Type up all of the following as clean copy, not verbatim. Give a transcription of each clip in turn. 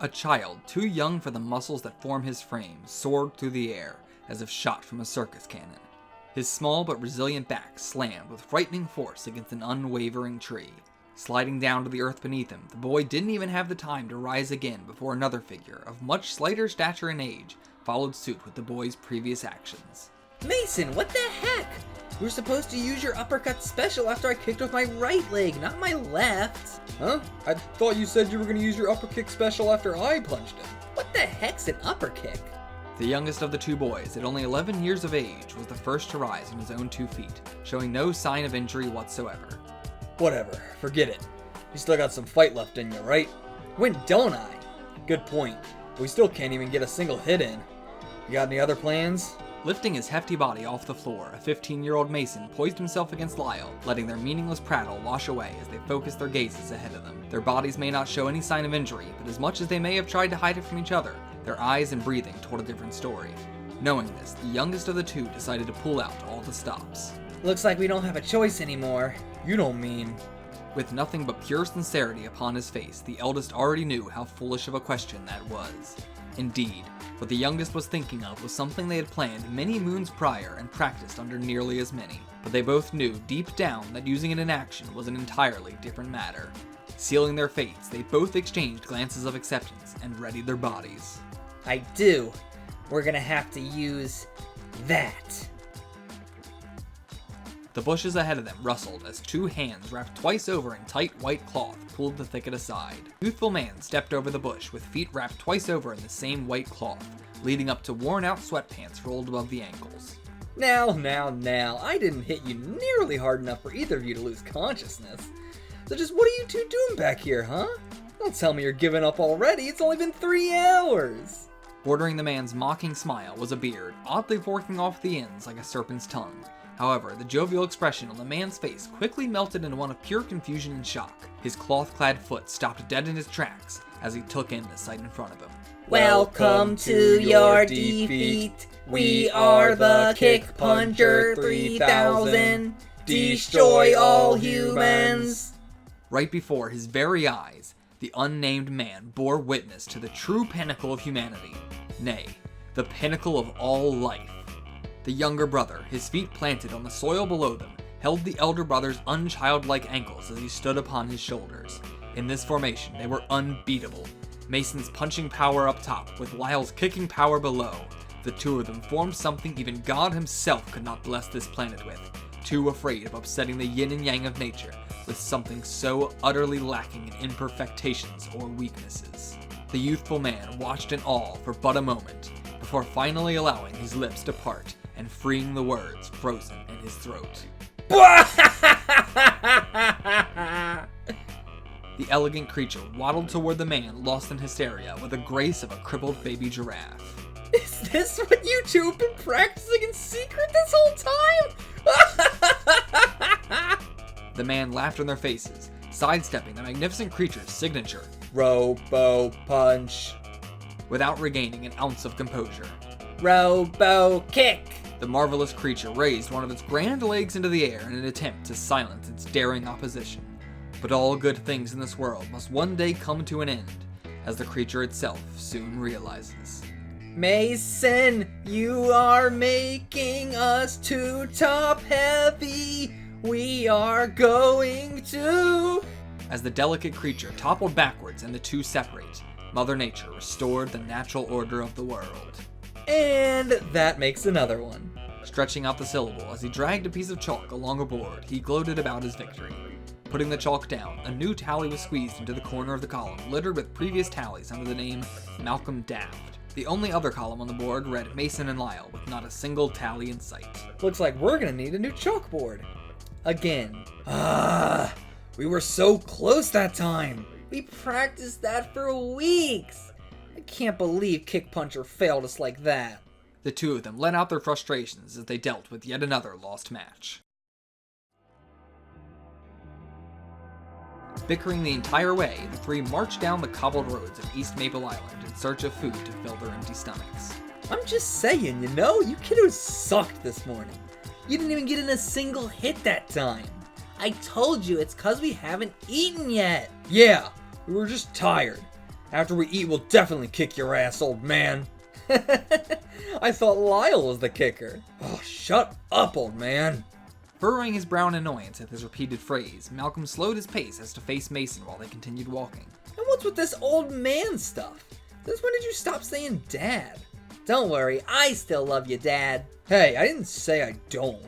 A child, too young for the muscles that form his frame, soared through the air, as if shot from a circus cannon. His small but resilient back slammed with frightening force against an unwavering tree. Sliding down to the earth beneath him, the boy didn't even have the time to rise again before another figure, of much slighter stature and age, followed suit with the boy's previous actions. Mason, what the heck? You were supposed to use your uppercut special after I kicked with my right leg, not my left. Huh? I thought you said you were going to use your upper kick special after I punched him. What the heck's an upper kick? The youngest of the two boys, at only 11 years of age, was the first to rise on his own 2 feet, showing no sign of injury whatsoever. Whatever, forget it. You still got some fight left in you, right? When don't I? Good point. But we still can't even get a single hit in. You got any other plans? Lifting his hefty body off the floor, a 15-year-old Mason poised himself against Lyle, letting their meaningless prattle wash away as they focused their gazes ahead of them. Their bodies may not show any sign of injury, but as much as they may have tried to hide it from each other, their eyes and breathing told a different story. Knowing this, the youngest of the two decided to pull out all the stops. Looks like we don't have a choice anymore. You don't mean... With nothing but pure sincerity upon his face, the eldest already knew how foolish of a question that was. Indeed, what the youngest was thinking of was something they had planned many moons prior and practiced under nearly as many, but they both knew deep down that using it in action was an entirely different matter. Sealing their fates, they both exchanged glances of acceptance and readied their bodies. I do. We're gonna have to use that. The bushes ahead of them rustled as 2 hands wrapped twice over in tight white cloth pulled the thicket aside. The youthful man stepped over the bush with feet wrapped twice over in the same white cloth, leading up to worn-out sweatpants rolled above the ankles. Now, I didn't hit you nearly hard enough for either of you to lose consciousness. So just what are you two doing back here, huh? Don't tell me you're giving up already, it's only been 3 hours! Bordering the man's mocking smile was a beard, oddly forking off the ends like a serpent's tongue. However, the jovial expression on the man's face quickly melted into one of pure confusion and shock. His cloth-clad foot stopped dead in his tracks as he took in the sight in front of him. Welcome to your defeat. We are the Kick Puncher 3000. Destroy all humans. Right before his very eyes, the unnamed man bore witness to the true pinnacle of humanity. Nay, the pinnacle of all life. The younger brother, his feet planted on the soil below them, held the elder brother's unchildlike ankles as he stood upon his shoulders. In this formation, they were unbeatable. Mason's punching power up top, with Lyle's kicking power below. The two of them formed something even God himself could not bless this planet with, too afraid of upsetting the yin and yang of nature with something so utterly lacking in imperfections or weaknesses. The youthful man watched in awe for but a moment, before finally allowing his lips to part and freeing the words frozen in his throat. The elegant creature waddled toward the man lost in hysteria with the grace of a crippled baby giraffe. Is this what you two have been practicing in secret this whole time? The man laughed in their faces, sidestepping the magnificent creature's signature Robo Punch. without regaining an ounce of composure. Robo Kick. The marvelous creature raised one of its grand legs into the air in an attempt to silence its daring opposition. But all good things in this world must one day come to an end, as the creature itself soon realizes. Mason, you are making us too top heavy. We are going to... As the delicate creature toppled backwards and the two separate, Mother Nature restored the natural order of the world. And that makes another one. Stretching out the syllable as he dragged a piece of chalk along a board, he gloated about his victory. Putting the chalk down, a new tally was squeezed into the corner of the column, littered with previous tallies under the name Malcolm Daft. The only other column on the board read Mason and Lyle, with not a single tally in sight. Looks like we're gonna need a new chalkboard. Again. We were so close that time. We practiced that for weeks. I can't believe Kick Puncher failed us like that. The two of them let out their frustrations as they dealt with yet another lost match. Bickering the entire way, the three marched down the cobbled roads of East Maple Island in search of food to fill their empty stomachs. I'm just saying, you know, you kiddos sucked this morning. You didn't even get in a single hit that time. I told you it's 'cause we haven't eaten yet. Yeah, we were just tired. After we eat, we'll definitely kick your ass, old man. I thought Lyle was the kicker. Oh, shut up, old man. Furrowing his brow in annoyance at this repeated phrase, Malcolm slowed his pace as to face Mason while they continued walking. And what's with this old man stuff? Since when did you stop saying dad? Don't worry, I still love you, Dad. Hey, I didn't say I don't.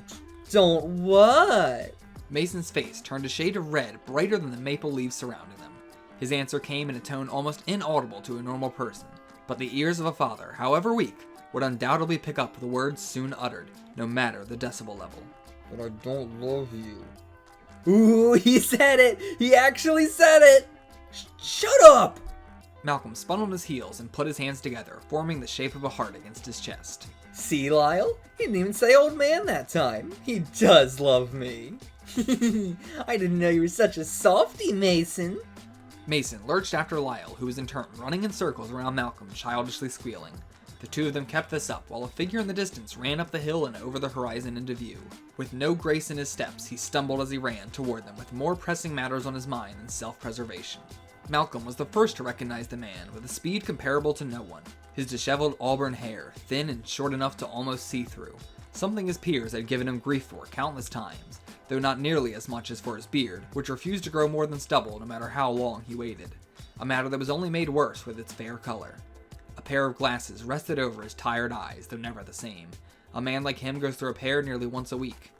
Don't what? Mason's face turned a shade of red brighter than the maple leaves surrounding them. His answer came in a tone almost inaudible to a normal person, but the ears of a father, however weak, would undoubtedly pick up the words soon uttered, no matter the decibel level. But I don't love you. Ooh, he said it! He actually said it! Shut up! Malcolm spun on his heels and put his hands together, forming the shape of a heart against his chest. See, Lyle? He didn't even say old man that time. He does love me. I didn't know you were such a softie, Mason. Mason lurched after Lyle, who was in turn running in circles around Malcolm, childishly squealing. The two of them kept this up, while a figure in the distance ran up the hill and over the horizon into view. With no grace in his steps, he stumbled as he ran toward them with more pressing matters on his mind than self-preservation. Malcolm was the first to recognize the man, with a speed comparable to no one. His disheveled auburn hair, thin and short enough to almost see through, something his peers had given him grief for countless times, though not nearly as much as for his beard, which refused to grow more than stubble no matter how long he waited. A matter that was only made worse with its fair color. A pair of glasses rested over his tired eyes, though never the same. A man like him goes through a pair nearly once a week.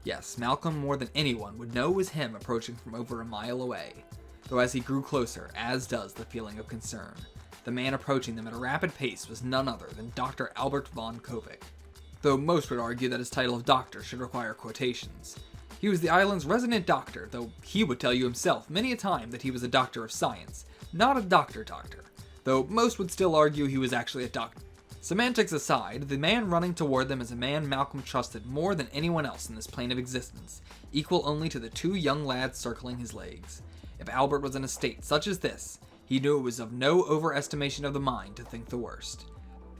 Yes, Malcolm more than anyone would know it was him approaching from over a mile away. Though as he grew closer, as does the feeling of concern, the man approaching them at a rapid pace was none other than Dr. Albert von Kovic. Though most would argue that his title of doctor should require quotations. He was the island's resident doctor, though he would tell you himself many a time that he was a doctor of science, not a doctor, though most would still argue he was actually a doctor. Semantics aside, the man running toward them is a man Malcolm trusted more than anyone else in this plane of existence, equal only to the two young lads circling his legs. If Albert was in a state such as this, he knew it was of no overestimation of the mind to think the worst.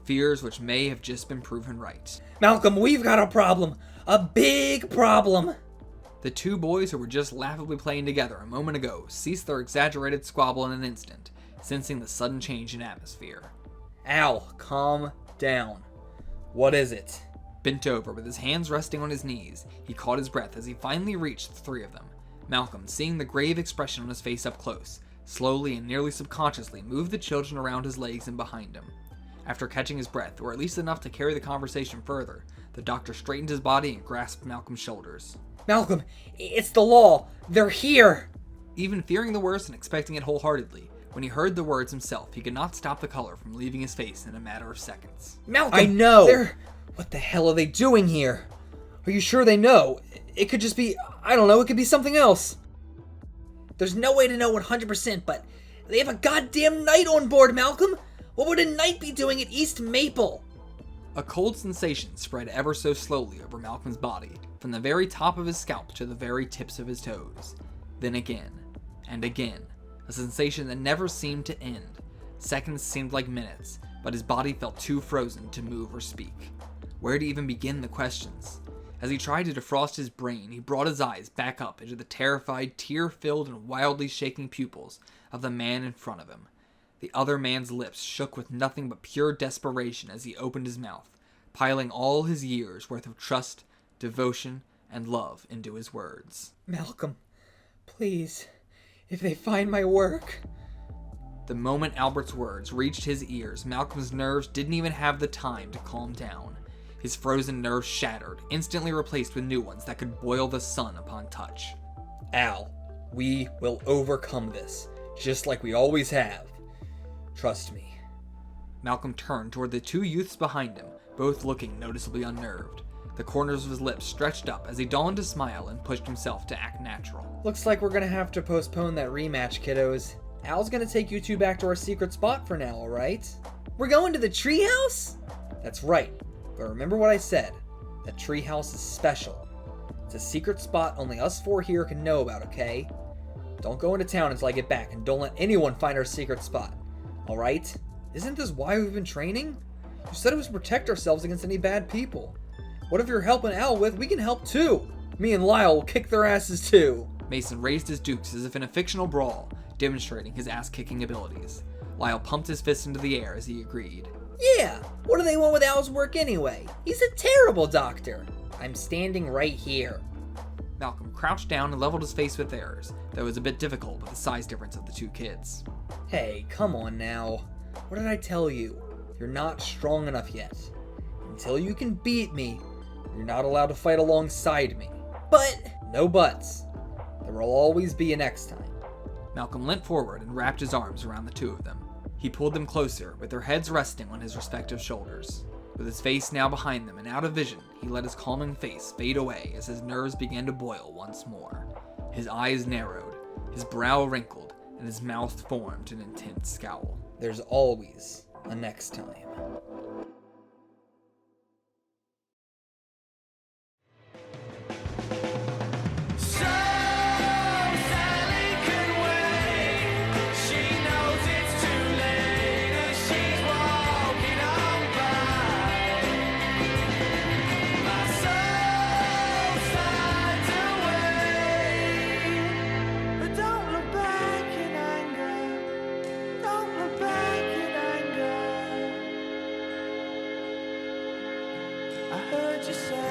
Fears which may have just been proven right. Malcolm, we've got a problem. A big problem. The two boys who were just laughably playing together a moment ago ceased their exaggerated squabble in an instant, sensing the sudden change in atmosphere. Al, calm down. What is it? Bent over, with his hands resting on his knees, he caught his breath as he finally reached the three of them. Malcolm, seeing the grave expression on his face up close, slowly and nearly subconsciously moved the children around his legs and behind him. After catching his breath, or at least enough to carry the conversation further, the doctor straightened his body and grasped Malcolm's shoulders. Malcolm, it's the law. They're here. Even fearing the worst and expecting it wholeheartedly, when he heard the words himself, he could not stop the color from leaving his face in a matter of seconds. Malcolm! I know! What the hell are they doing here? Are you sure they know? It could just be, I don't know, it could be something else. There's no way to know 100%, but they have a goddamn knight on board, Malcolm! What would a knight be doing at East Maple? A cold sensation spread ever so slowly over Malcolm's body, from the very top of his scalp to the very tips of his toes. Then again, and again, a sensation that never seemed to end. Seconds seemed like minutes, but his body felt too frozen to move or speak. Where to even begin the questions? As he tried to defrost his brain, he brought his eyes back up into the terrified, tear-filled, and wildly shaking pupils of the man in front of him. The other man's lips shook with nothing but pure desperation as he opened his mouth, piling all his years' worth of trust, devotion, and love into his words. Malcolm, please, if they find my work... The moment Albert's words reached his ears, Malcolm's nerves didn't even have the time to calm down. His frozen nerves shattered, instantly replaced with new ones that could boil the sun upon touch. Al, we will overcome this, just like we always have. Trust me. Malcolm turned toward the two youths behind him, both looking noticeably unnerved. The corners of his lips stretched up as he donned a smile and pushed himself to act natural. Looks like we're gonna have to postpone that rematch, kiddos. Al's gonna take you two back to our secret spot for now, alright? We're going to the treehouse? That's right. But remember what I said. The treehouse is special. It's a secret spot only us four here can know about, okay? Don't go into town until I get back, and don't let anyone find our secret spot. Alright? Isn't this why we've been training? You said it was to protect ourselves against any bad people. Whatever you're helping Al with, we can help too. Me and Lyle will kick their asses too. Mason raised his dukes as if in a fictional brawl, demonstrating his ass-kicking abilities. Lyle pumped his fist into the air as he agreed. Yeah, what do they want with Al's work anyway? He's a terrible doctor. I'm standing right here. Malcolm crouched down and leveled his face with theirs, though it was a bit difficult with the size difference of the two kids. Hey, come on now. What did I tell you? You're not strong enough yet. Until you can beat me, you're not allowed to fight alongside me. But... No buts. There will always be a next time. Malcolm leant forward and wrapped his arms around the two of them. He pulled them closer, with their heads resting on his respective shoulders. With his face now behind them and out of vision, he let his calming face fade away as his nerves began to boil once more. His eyes narrowed, his brow wrinkled, and his mouth formed an intense scowl. There's always a next time. Just say